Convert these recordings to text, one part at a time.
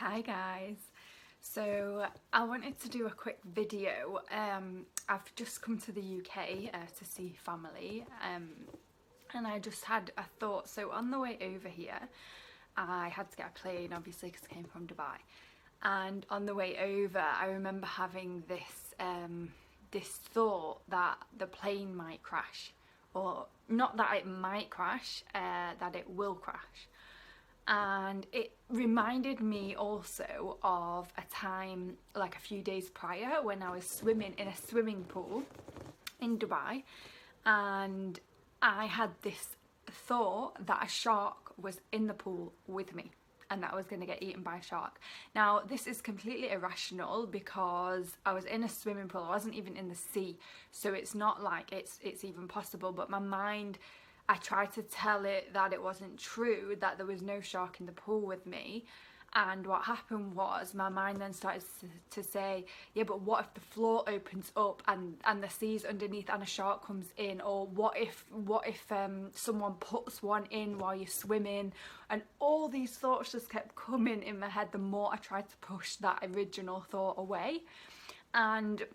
Hi guys, so I wanted to do a quick video. I've just come to the UK to see family, and I just had a thought. So on the way over here I had to get a plane, obviously, because I came from Dubai, and on the way over I remember having this thought that the plane might crash, or not that it might crash, that it will crash. And it reminded me also of a time like a few days prior when I was swimming in a swimming pool in Dubai, and I had this thought that a shark was in the pool with me and that I was going to get eaten by a shark. Now this is completely irrational because I was in a swimming pool, I wasn't even in the sea, so it's not like it's even possible, but my mind, I tried to tell it that it wasn't true, that there was no shark in the pool with me. And what happened was my mind then started to say, yeah, but what if the floor opens up and the sea's underneath and a shark comes in? Or what if someone puts one in while you're swimming? And all these thoughts just kept coming in my head the more I tried to push that original thought away. And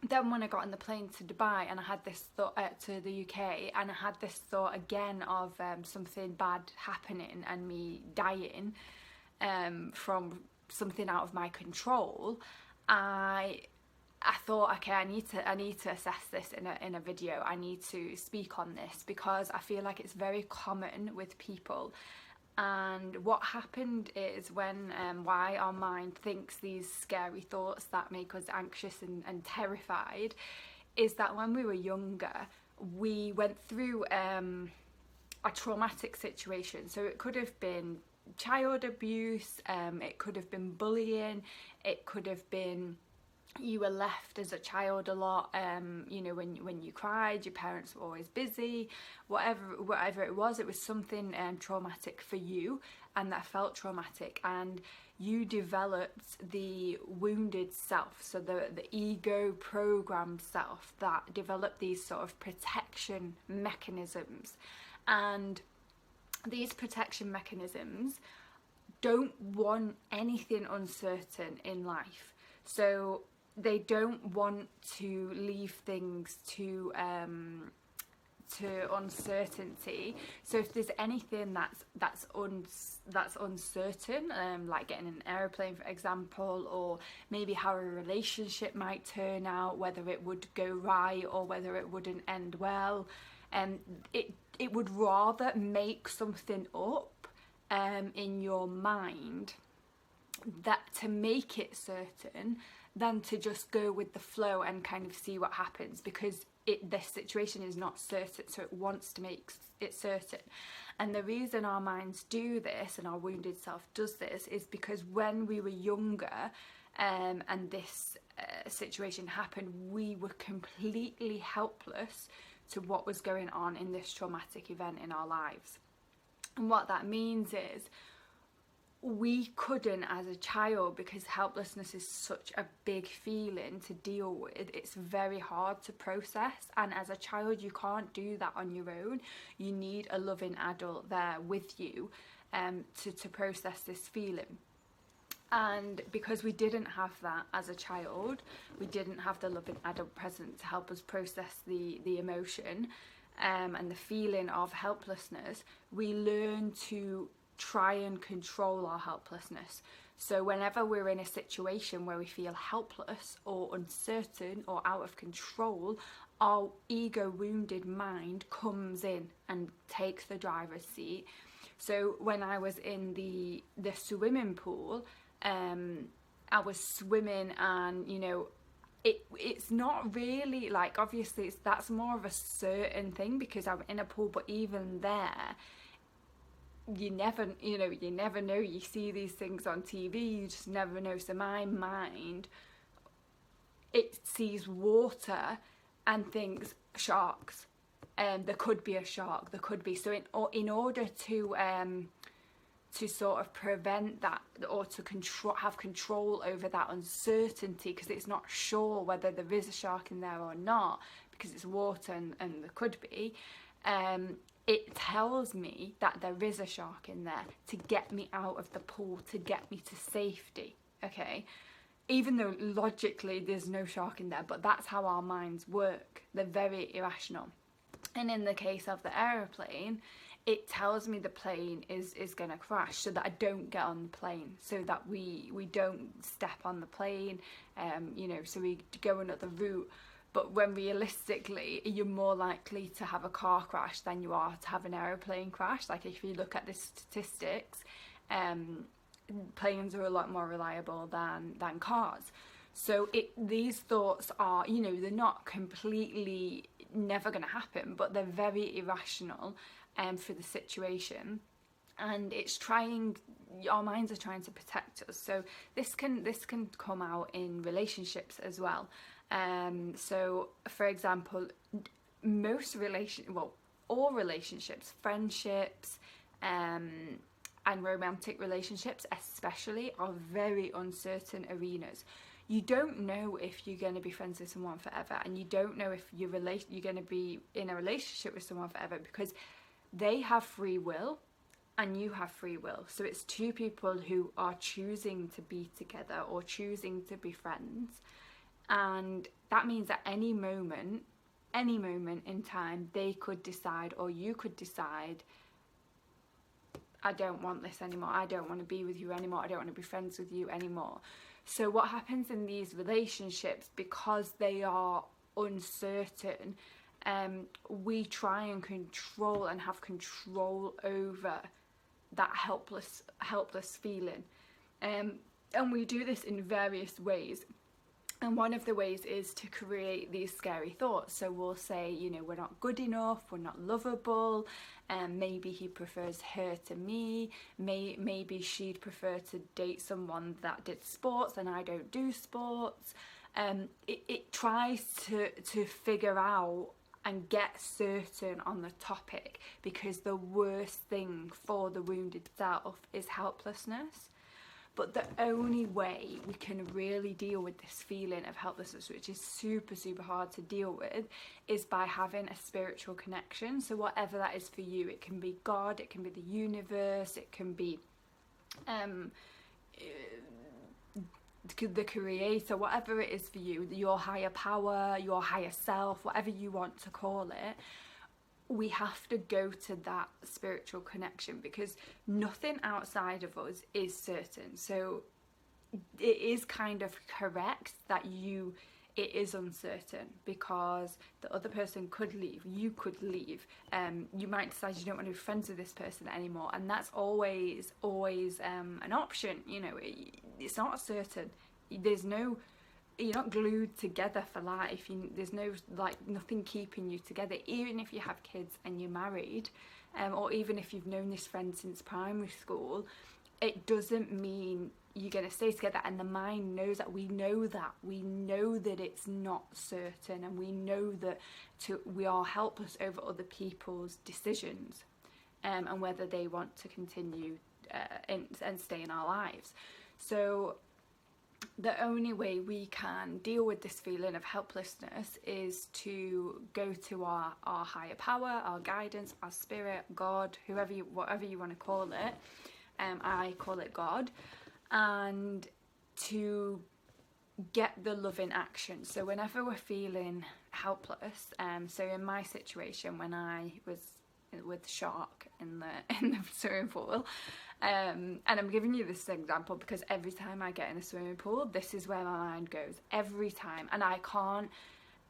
then when I got on the plane to Dubai and I had this thought, to the UK, and I had this thought again of something bad happening and me dying from something out of my control, I thought, okay, I need to assess this in a video. I need to speak on this because I feel like it's very common with people. And what happened is when why our mind thinks these scary thoughts that make us anxious and terrified is that when we were younger we went through a traumatic situation. So it could have been child abuse, it could have been bullying, it could have been you were left as a child a lot, you know, when you cried, your parents were always busy, whatever it was something traumatic for you, and that felt traumatic, and you developed the wounded self, so the ego programmed self that developed these sort of protection mechanisms. And these protection mechanisms don't want anything uncertain in life, so they don't want to leave things to uncertainty. So if there's anything that's uncertain, like getting an aeroplane, for example, or maybe how a relationship might turn out, whether it would go right or whether it wouldn't end well, it would rather make something up in your mind that to make it certain than to just go with the flow and kind of see what happens, because this situation is not certain, so it wants to make it certain. And the reason our minds do this and our wounded self does this is because when we were younger and this situation happened, we were completely helpless to what was going on in this traumatic event in our lives. And what that means is we couldn't, as a child, because helplessness is such a big feeling to deal with, it's very hard to process, and as a child you can't do that on your own. You need a loving adult there with you to process this feeling. And because we didn't have that as a child, we didn't have the loving adult present to help us process the emotion and the feeling of helplessness, we learn to try and control our helplessness. So whenever we're in a situation where we feel helpless or uncertain or out of control, our ego wounded mind comes in and takes the driver's seat. So when I was in the swimming pool, I was swimming, and you know, it's not really like, obviously that's more of a certain thing because I'm in a pool, but even there you never know. You see these things on TV, you just never know. So my mind, it sees water and thinks sharks, there could be a shark, there could be. So in order to sort of prevent that, or to have control over that uncertainty, because it's not sure whether there is a shark in there or not, because it's water and there could be, it tells me that there is a shark in there to get me out of the pool, to get me to safety, okay? Even though logically there's no shark in there, but that's how our minds work. They're very irrational. And in the case of the aeroplane, it tells me the plane is going to crash, so that I don't get on the plane, so that we don't step on the plane, you know, so we go another route. But when realistically, you're more likely to have a car crash than you are to have an aeroplane crash. Like, if you look at the statistics, planes are a lot more reliable than cars. So these thoughts are, you know, they're not completely never going to happen, but they're very irrational for the situation. And it's trying, our minds are trying to protect us. So this can come out in relationships as well. So for example, all relationships, friendships, and romantic relationships especially, are very uncertain arenas. You don't know if you're going to be friends with someone forever, and you don't know if you're going to be in a relationship with someone forever, because they have free will and you have free will. So it's two people who are choosing to be together or choosing to be friends, and that means at any moment in time, they could decide, or you could decide, I don't want this anymore, I don't want to be with you anymore, I don't want to be friends with you anymore. So what happens in these relationships, because they are uncertain, we try and control and have control over that helpless feeling, and we do this in various ways. And one of the ways is to create these scary thoughts. So we'll say, you know, we're not good enough, we're not lovable, and maybe he prefers her to me, maybe she'd prefer to date someone that did sports and I don't do sports. It tries to figure out and get certain on the topic, because the worst thing for the wounded self is helplessness. But the only way we can really deal with this feeling of helplessness, which is super, super hard to deal with, is by having a spiritual connection. So whatever that is for you, it can be God, it can be the universe, it can be the creator, whatever it is for you, your higher power, your higher self, whatever you want to call it. We have to go to that spiritual connection, because nothing outside of us is certain. So it is kind of correct that it is uncertain, because the other person could leave, you could leave, you might decide you don't want to be friends with this person anymore, and that's always an option. You know, it's not certain. You're not glued together for life. There's nothing keeping you together. Even if you have kids and you're married, or even if you've known this friend since primary school, it doesn't mean you're going to stay together. And the mind knows that. We know that it's not certain, and we know that we are helpless over other people's decisions, and whether they want to continue and stay in our lives. So the only way we can deal with this feeling of helplessness is to go to our higher power, our guidance, our spirit, God, whatever you want to call it. I call it God, and to get the loving action. So whenever we're feeling helpless, so in my situation, when I was with shark in the swimming pool, and I'm giving you this example because every time I get in a swimming pool, this is where my mind goes every time. And I can't,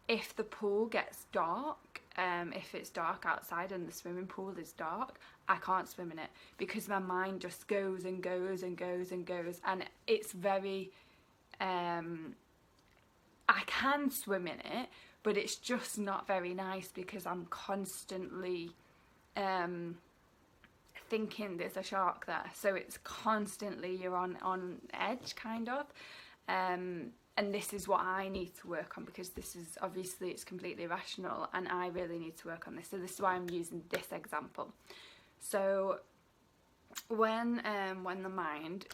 if the pool gets dark, if it's dark outside and the swimming pool is dark, I can't swim in it, because my mind just goes and goes and goes and goes. And it's very, I can swim in it, but it's just not very nice, because I'm constantly thinking there's a shark there. So it's constantly, you're on edge, kind of. And this is what I need to work on, because this is obviously, it's completely irrational, and I really need to work on this. So this is why I'm using this example. So when the mind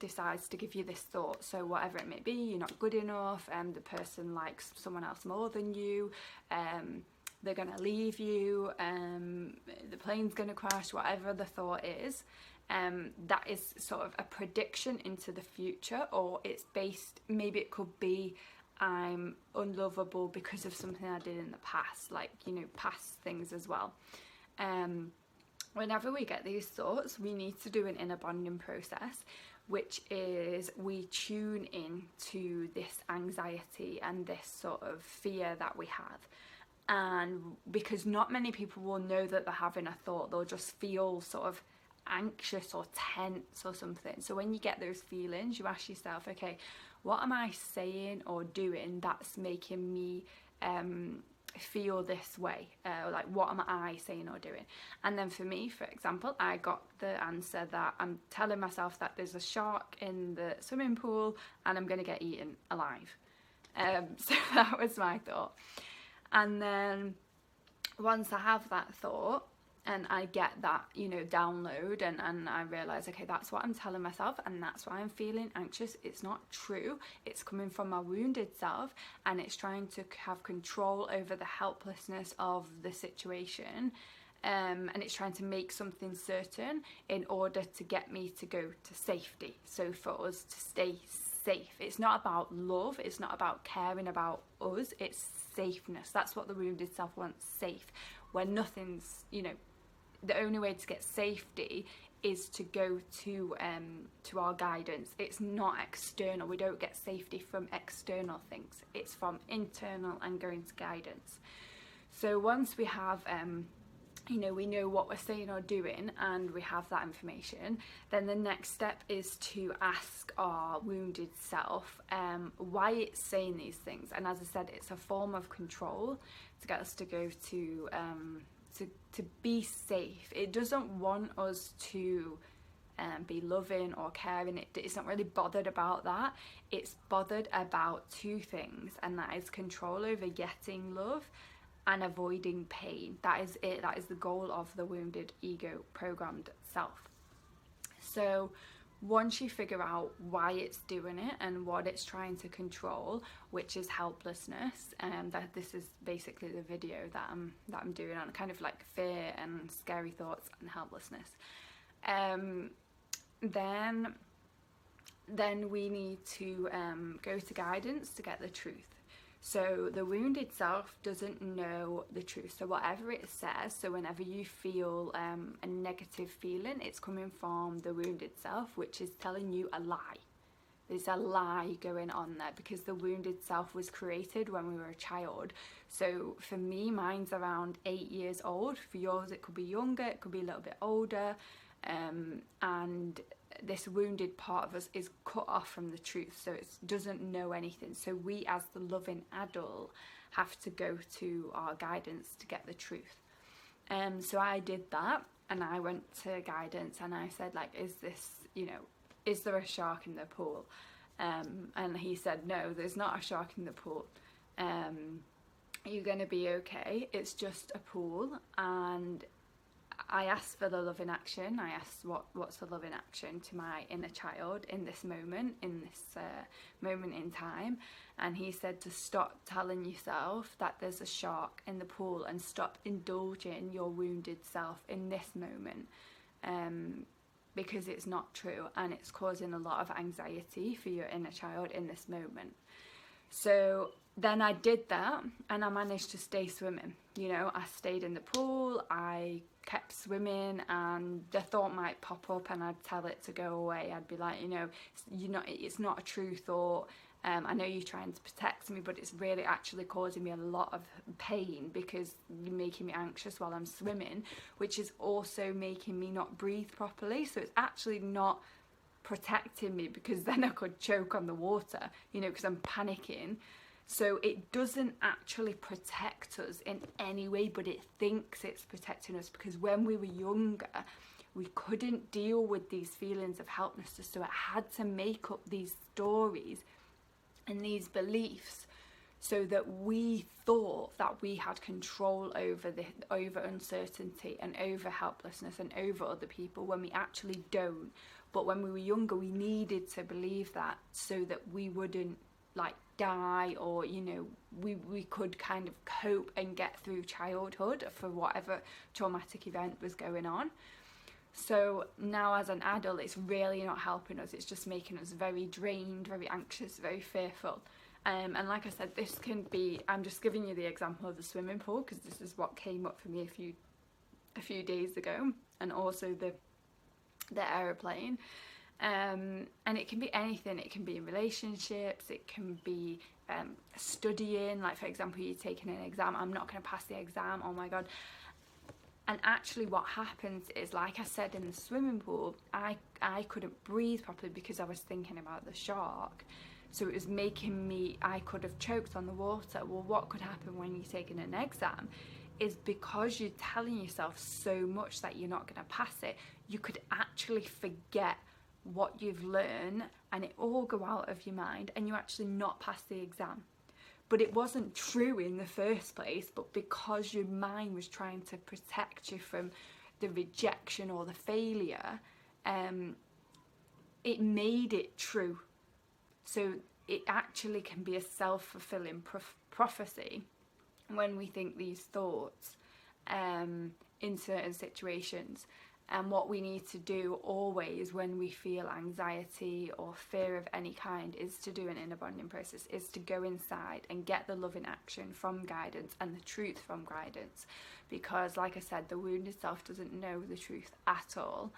decides to give you this thought, so whatever it may be, you're not good enough, the person likes someone else more than you, they're going to leave you, the plane's going to crash, whatever the thought is. That is sort of a prediction into the future, or it's based, maybe it could be I'm unlovable because of something I did in the past, like, you know, past things as well. Whenever we get these thoughts, we need to do an inner bonding process, which is we tune in to this anxiety and this sort of fear that we have. And because not many people will know that they're having a thought, they'll just feel sort of anxious or tense or something. So when you get those feelings, you ask yourself, okay, what am I saying or doing that's making me feel this way? Like, what am I saying or doing? And then for me, for example, I got the answer that I'm telling myself that there's a shark in the swimming pool and I'm going to get eaten alive. So that was my thought. And then once I have that thought, and I get that, you know, download, and I realise, okay, that's what I'm telling myself, and that's why I'm feeling anxious. It's not true. It's coming from my wounded self, and it's trying to have control over the helplessness of the situation, and it's trying to make something certain in order to get me to go to safety. So for us to stay safe. It's not about love. It's not about caring about us. It's safeness. That's what the wounded self wants, safe. When nothing's, you know, the only way to get safety is to go to our guidance. It's not external. We don't get safety from external things. It's from internal and going to guidance. So once we have you know, we know what we're saying or doing, and we have that information, then the next step is to ask our wounded self why it's saying these things. And as I said, it's a form of control to get us to go to be safe. It doesn't want us to be loving or caring. It's not really bothered about that. It's bothered about two things, and that is control over getting love and avoiding pain. That is it. That is the goal of the wounded ego programmed self. So once you figure out why it's doing it and what it's trying to control, which is helplessness, and that this is basically the video that I'm doing on kind of like fear and scary thoughts and helplessness, then we need to go to guidance to get the truth. So the wounded self doesn't know the truth. So whatever it says, so whenever you feel a negative feeling, it's coming from the wounded self, which is telling you a lie. There's a lie going on there, because the wounded self was created when we were a child. So for me, mine's around 8 years old. For yours, it could be younger, it could be a little bit older. And this wounded part of us is cut off from the truth, so it doesn't know anything. So we, as the loving adult, have to go to our guidance to get the truth. So I did that, and I went to guidance, and I said, like, is this, you know, is there a shark in the pool? And he said, no, there's not a shark in the pool. You're going to be okay. It's just a pool. And I asked for the loving action. I asked what's the loving action to my inner child in this moment, in this moment in time. And he said to stop telling yourself that there's a shark in the pool, and stop indulging your wounded self in this moment, because it's not true, and it's causing a lot of anxiety for your inner child in this moment. So then I did that, and I managed to stay swimming. You know, I stayed in the pool, I kept swimming, and the thought might pop up and I'd tell it to go away. I'd be like, you know, it's not a true thought. I know you're trying to protect me, but it's really actually causing me a lot of pain, because you're making me anxious while I'm swimming, which is also making me not breathe properly. So it's actually not protecting me, because then I could choke on the water, you know, because I'm panicking. So it doesn't actually protect us in any way, but it thinks it's protecting us, because when we were younger, we couldn't deal with these feelings of helplessness, so it had to make up these stories and these beliefs so that we thought that we had control over uncertainty and over helplessness and over other people, when we actually don't. But when we were younger, we needed to believe that so that we wouldn't like die, or you know, we could kind of cope and get through childhood for whatever traumatic event was going on. So now as an adult, it's really not helping us. It's just making us very drained, very anxious, very fearful. And like I said, this can be, I'm just giving you the example of the swimming pool because this is what came up for me a few days ago, and also the aeroplane. And it can be anything. It can be in relationships, it can be studying, like for example, you're taking an exam, I'm not going to pass the exam, oh my god. And actually what happens is, like I said, in the swimming pool, I couldn't breathe properly because I was thinking about the shark. So it was making me, I could have choked on the water. Well, what could happen when you're taking an exam is, because you're telling yourself so much that you're not going to pass it, you could actually forget what you've learned and it all go out of your mind and you actually not pass the exam. But it wasn't true in the first place, but because your mind was trying to protect you from the rejection or the failure, it made it true. So it actually can be a self-fulfilling prophecy when we think these thoughts in certain situations. And what we need to do always when we feel anxiety or fear of any kind is to do an inner bonding process, is to go inside and get the loving action from guidance and the truth from guidance. Because like I said, the wounded self doesn't know the truth at all.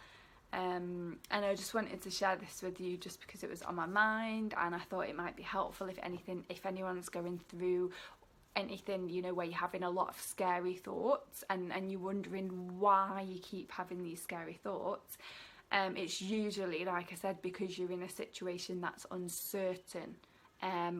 And I just wanted to share this with you just because it was on my mind, and I thought it might be helpful if anyone's going through anything, you know, where you're having a lot of scary thoughts and you're wondering why you keep having these scary thoughts. It's usually, like I said, because you're in a situation that's uncertain,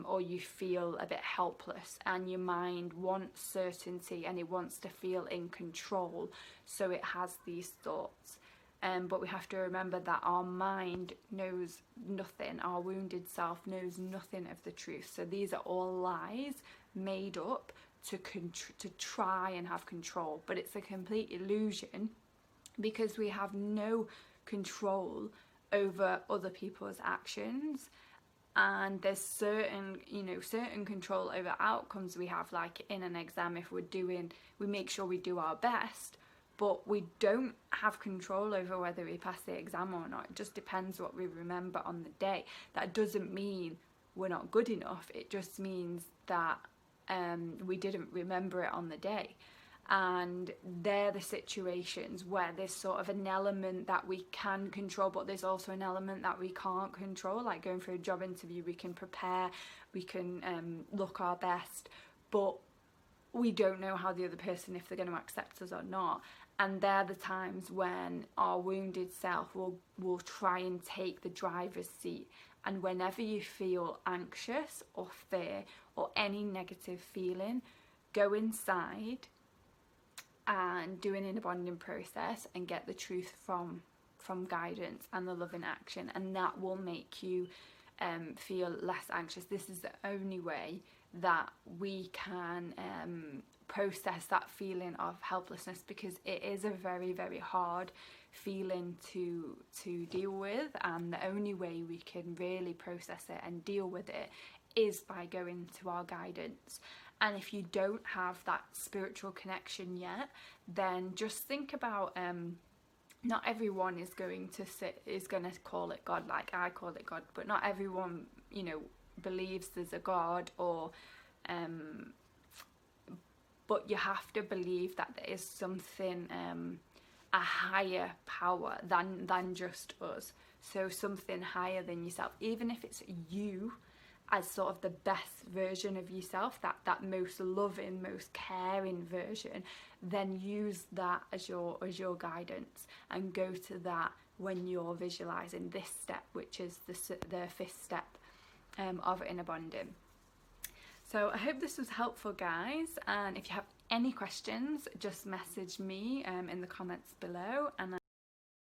or you feel a bit helpless, and your mind wants certainty and it wants to feel in control, so it has these thoughts. But we have to remember that our mind knows nothing, our wounded self knows nothing of the truth. So these are all lies made up to try and have control, but it's a complete illusion, because we have no control over other people's actions, and there's certain control over outcomes we have, like in an exam. If we make sure we do our best, but we don't have control over whether we pass the exam or not. It just depends what we remember on the day. That doesn't mean we're not good enough, it just means that we didn't remember it on the day. And they're the situations where there's sort of an element that we can control, but there's also an element that we can't control. Like going for a job interview, we can prepare, we can look our best, but we don't know how the other person, if they're going to accept us or not. And they're the times when our wounded self will try and take the driver's seat. And whenever you feel anxious or fear or any negative feeling, go inside and do an inner bonding process and get the truth from guidance and the loving action, and that will make you feel less anxious. This is the only way that we can process that feeling of helplessness, because it is a very, very hard feeling to deal with, and the only way we can really process it and deal with it is by going to our guidance. And if you don't have that spiritual connection yet, then just think about not everyone is going to call it God, like I call it God, but not everyone, you know, believes there's a God, or but you have to believe that there is something, a higher power than just us. So something higher than yourself, even if it's you as sort of the best version of yourself, that most loving, most caring version, then use that as your guidance, and go to that when you're visualizing this step, which is the fifth step of inner bonding. So I hope this was helpful, guys, and if you have any questions, just message me in the comments below, and